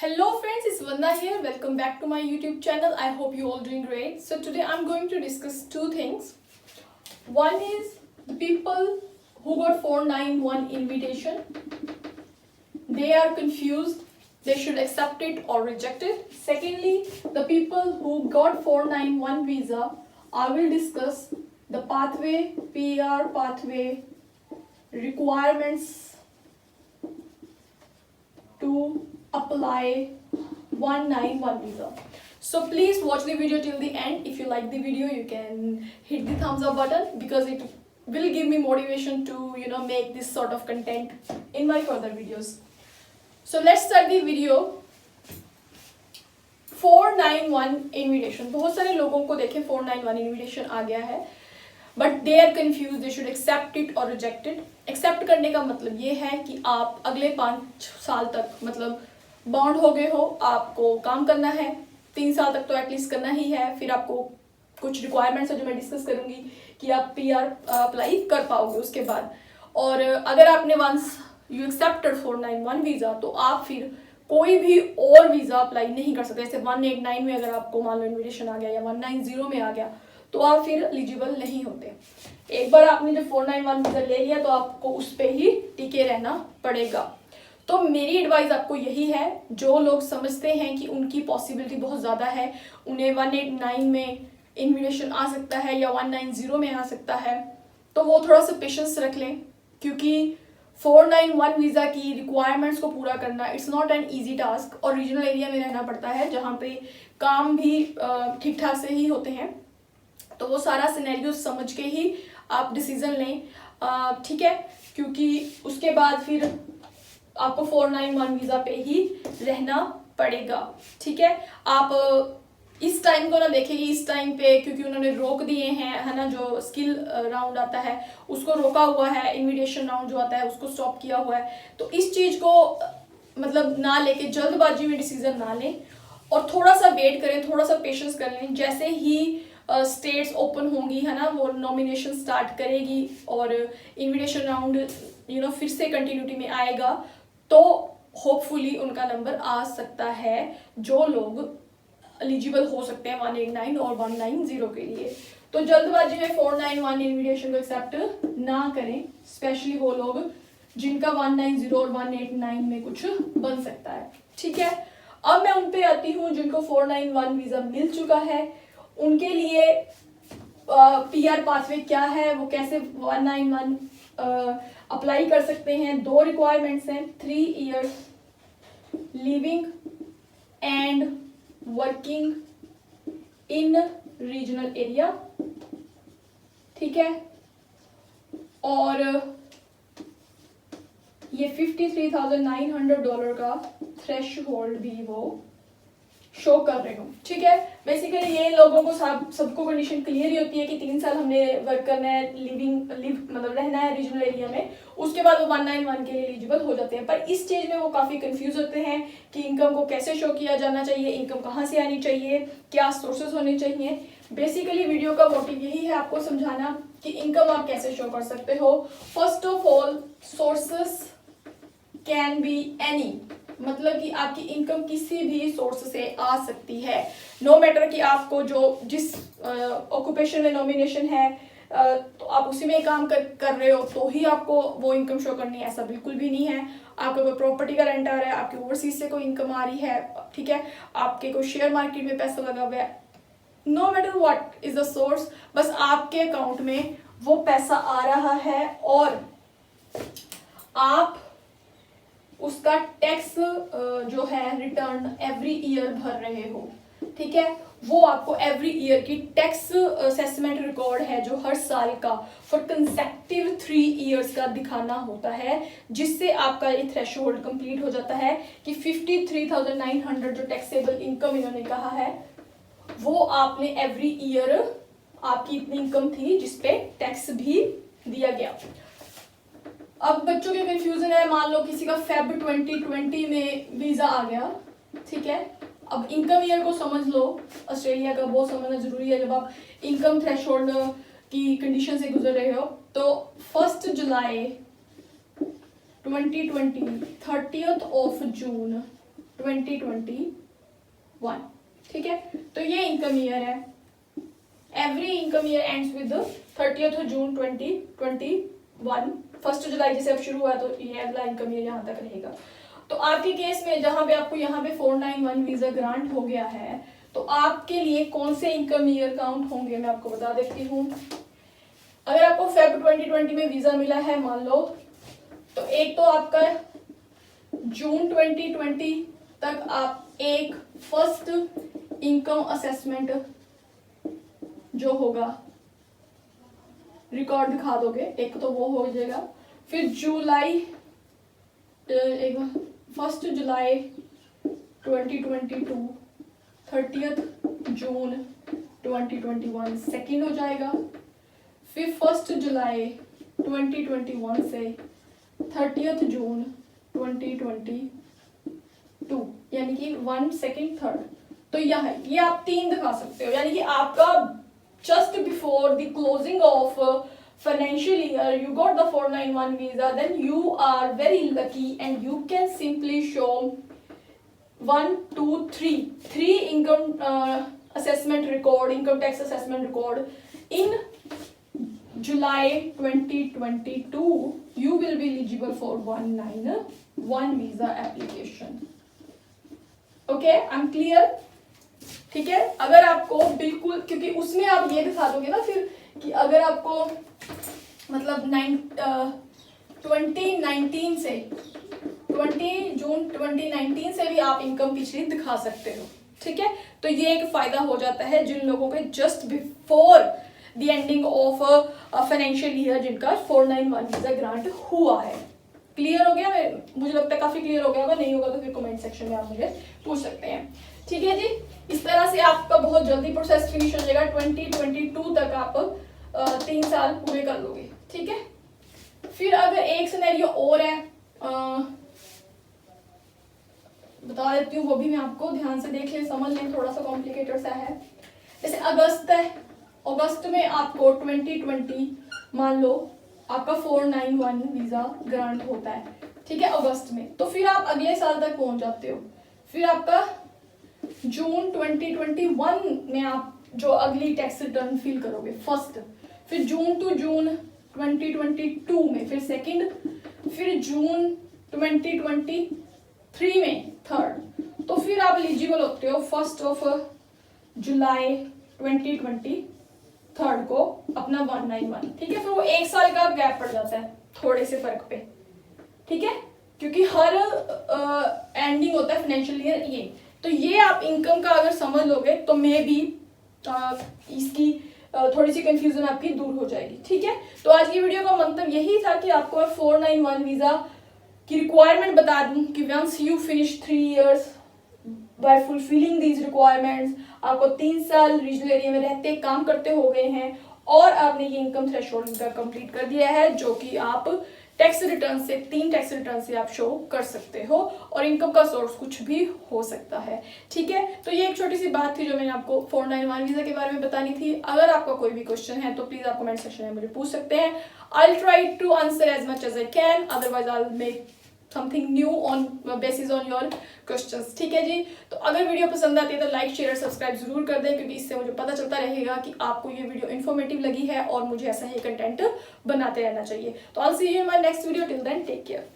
Hello friends, it's Vanda here. Welcome back to my YouTube channel. I hope you all doing great. So today I'm going to discuss two things. One is the people who got 491 invitation. They are confused. They should accept it or reject it. Secondly, the people who got 491 visa, I will discuss the pathway, PR pathway, requirements to apply 191 visa. So please watch the video till the end. If you like the video, you can hit the thumbs up button because it will give me motivation to make this sort of content in my further videos. So let's start the video. 491 invitation. बहुत सारे लोगों को देखें 491 invitation आ गया है, but they are confuse. They should accept it और reject it. Accept करने का मतलब ये है कि आप अगले 5 साल तक मतलब बॉन्ड हो गए हो, आपको काम करना है 3 साल तक तो एटलीस्ट करना ही है. फिर आपको कुछ रिक्वायरमेंट्स है जो मैं डिस्कस करूंगी कि आप PR अप्लाई कर पाओगे उसके बाद. और अगर आपने वंस यू एक्सेप्टेड 491 वीज़ा तो आप फिर कोई भी और वीज़ा अप्लाई नहीं कर सकते. जैसे 189 में अगर आपको मान लो इन्विटेशन आ गया या 190 में आ गया तो आप फिर एलिजिबल नहीं होते. एक बार आपने जब 491 वीज़ा ले लिया तो आपको उस पर ही टिके रहना पड़ेगा. तो मेरी एडवाइस आपको यही है, जो लोग समझते हैं कि उनकी पॉसिबिलिटी बहुत ज़्यादा है, उन्हें 189 में इन्विटेशन आ सकता है या 190 में आ सकता है, तो वो थोड़ा सा पेशेंस रख लें. क्योंकि 491 वीज़ा की रिक्वायरमेंट्स को पूरा करना it's not an easy task. और रीजनल एरिया में रहना पड़ता है जहाँ पे काम भी ठीक ठाक से ही होते हैं. तो वो सारा सिनेरियो समझ के ही आप डिसीजन लें, ठीक है. क्योंकि उसके बाद फिर आपको 491 वीज़ा पे ही रहना पड़ेगा, ठीक है. आप इस टाइम को ना देखें कि इस टाइम पे क्योंकि उन्होंने रोक दिए हैं, है ना, जो स्किल राउंड आता है उसको रोका हुआ है, इन्विटेशन राउंड जो आता है उसको स्टॉप किया हुआ है. तो इस चीज़ को मतलब ना लेके जल्दबाजी में डिसीजन ना लें और थोड़ा सा वेट करें, थोड़ा सा पेशेंस कर लें. जैसे ही स्टेट्स ओपन होंगी, है ना, वो नॉमिनेशन स्टार्ट करेगी और इन्विटेशन राउंड फिर से कंटिन्यूटी में आएगा तो होपफुली उनका नंबर आ सकता है जो लोग एलिजिबल हो सकते हैं 189 और 190 के लिए. तो जल्दबाजी में 491 इन्विटेशन को एक्सेप्ट ना करें, स्पेशली वो लोग जिनका 190 और 189 में कुछ बन सकता है, ठीक है. अब मैं उन पे आती हूँ जिनको 491 वीज़ा मिल चुका है. उनके लिए PR पाथवे क्या है, वो कैसे 191 अप्लाई कर सकते हैं. 2 रिक्वायरमेंट्स हैं, 3 years living and working in regional area, ठीक है. और ये $53,900 का थ्रेश होल्ड भी वो शो कर रहे हो, ठीक है. बेसिकली ये लोगों को सबको कंडीशन क्लियर ही होती है कि 3 साल हमने वर्क करना है, मतलब रहना है रीजनल एरिया में, उसके बाद वो 191 के लिए एलिजिबल हो जाते हैं. पर इस स्टेज में वो काफ़ी कंफ्यूज होते हैं कि इनकम को कैसे शो किया जाना चाहिए, इनकम कहाँ से आनी चाहिए, क्या सोर्सेज होने चाहिए. बेसिकली वीडियो का मोटिव यही है आपको समझाना कि इनकम आप कैसे शो कर सकते हो. First of all, sources can be any, मतलब कि आपकी इनकम किसी भी सोर्स से आ सकती है. नो मैटर कि आपको जिस ऑक्यूपेशन में नॉमिनेशन है तो आप उसी में काम कर रहे हो तो ही आपको वो इनकम शो करनी है, ऐसा बिल्कुल भी नहीं है. आपका कोई प्रॉपर्टी का रेंट आ रहा है, आपके ओवरसीज से कोई इनकम आ रही है, ठीक है, आपके कोई शेयर मार्केट में पैसा लगा हुआ है, no matter what is the source, बस आपके अकाउंट में वो पैसा आ रहा है और आप उसका टैक्स जो है रिटर्न एवरी ईयर भर रहे हो, ठीक है. वो आपको एवरी ईयर की टैक्स असेसमेंट रिकॉर्ड है जो हर साल का फॉर कंसेक्टिव 3 years का दिखाना होता है, जिससे आपका ये थ्रेशोल्ड कंप्लीट हो जाता है कि 53,900 जो टैक्सेबल इनकम इन्होंने कहा है वो आपने एवरी ईयर आपकी इतनी इनकम थी जिसपे टैक्स भी दिया गया. अब बच्चों के कंफ्यूजन है, मान लो किसी का Feb 2020 में वीज़ा आ गया, ठीक है. अब इनकम ईयर को समझ लो, ऑस्ट्रेलिया का वो समझना जरूरी है जब आप इनकम थ्रेशोल्ड की कंडीशन से गुजर रहे हो. तो 1 जुलाई 2020, 30th of June 2021। ठीक है, तो ये इनकम ईयर है। Every income year ends with 30th जून 2021। 1 जुलाई जैसे अब शुरू हुआ तो ये अगला इनकम ईयर यहाँ तक रहेगा। तो आपके केस में जहां पे आपको यहाँ पे 491 वीजा ग्रांट हो गया है, तो आपके लिए कौन से इनकम ईयर काउंट होंगे मैं आपको बता देती हूँ। अगर आपको फेब 2020 में वीजा मिला है मान लो, तो एक तो आपका जून 2020 तक आप एक फर्स्ट इनकम असेसमेंट जो होगा रिकॉर्ड दिखा दोगे, एक तो वो हो जाएगा। फिर जुलाई 1 जुलाई 2022, 30th जून 2021 सेकेंड हो जाएगा। फिर 1 जुलाई 2021 से 30th जून 2022, यानी कि 1 सेकेंड 3rd। तो यह है, ये आप 3 दिखा सकते हो, यानी कि आपका just before the closing of financial year you got the 491 visa, then you are very lucky and you can simply show 1 2 3 income assessment record, income tax assessment record in July 2022. You will be eligible for 191 visa application. Okay, I'm clear? ठीक है, अगर आपको बिल्कुल, क्योंकि उसमें आप ये दिखा दोगे ना फिर कि अगर आपको मतलब 2019 से 20 जून 2019 से भी आप इनकम पिछली दिखा सकते हो। ठीक है, तो ये एक फायदा हो जाता है जिन लोगों के just before the ending of financial year जिनका 491 वीजा ग्रांट हुआ है। क्लियर हो गया? मुझे लगता है काफी क्लियर हो गया होगा, नहीं होगा तो फिर कमेंट सेक्शन में आप मुझे पूछ सकते हैं। ठीक है जी, इस तरह से आपका बहुत जल्दी प्रोसेस फिनिश हो जाएगा। 2022 तक आप 3 साल पूरे कर लोगे। ठीक है, फिर अगर एक सिनेरियो और है बता देती हूँ, वो भी मैं आपको ध्यान से देख लें, समझ लें, थोड़ा सा कॉम्प्लिकेटेड सा है। जैसे अगस्त है, अगस्त में आपको 2020 मान लो आपका 491 वीजा ग्रांट होता है। ठीक है, अगस्त में, तो फिर आप अगले साल तक पहुंच जाते हो। फिर आपका जून 2021 में आप जो अगली टैक्स रिटर्न फिल करोगे फर्स्ट, फिर जून टू जून 2022 में फिर सेकंड, फिर जून 2023 में थर्ड, तो फिर आप एलिजिबल होते हो 1 जुलाई 2023 को अपना 191। ठीक है, फिर वो 1 साल का गैप पड़ जाता है थोड़े से फर्क पे। ठीक है, क्योंकि हर एंडिंग होता है फाइनेंशियल ईयर ये, तो ये आप इनकम का अगर समझ लोगे तो मे बी इसकी थोड़ी सी कंफ्यूजन आपकी दूर हो जाएगी। ठीक है, तो आज की वीडियो का मतलब यही था कि आपको 491 वीजा की रिक्वायरमेंट बता दूं कि once you finish 3 years by fulfilling these requirements, आपको 3 साल रीजनल एरिया में रहते काम करते हो गए हैं और आपने ये इनकम थ्रेशोल्ड का कंप्लीट कर दिया है, जो कि आप टैक्स रिटर्न से 3 टैक्स रिटर्न से आप शो कर सकते हो, और इनकम का सोर्स कुछ भी हो सकता है। ठीक है, तो ये एक छोटी सी बात थी जो मैंने आपको 491 वीजा के बारे में बतानी थी। अगर आपका कोई भी क्वेश्चन है तो प्लीज आप कमेंट सेक्शन में मुझे पूछ सकते हैं। I will try to answer as much as I can, otherwise I will make something new on basis on your questions. ठीक है जी, तो अगर वीडियो पसंद आती है तो लाइक शेयर सब्सक्राइब जरूर कर दें, क्योंकि इससे मुझे पता चलता रहेगा कि आपको ये वीडियो इन्फॉर्मेटिव लगी है और मुझे ऐसा ही कंटेंट बनाते रहना चाहिए। तो I will see you in my next video, till then take care.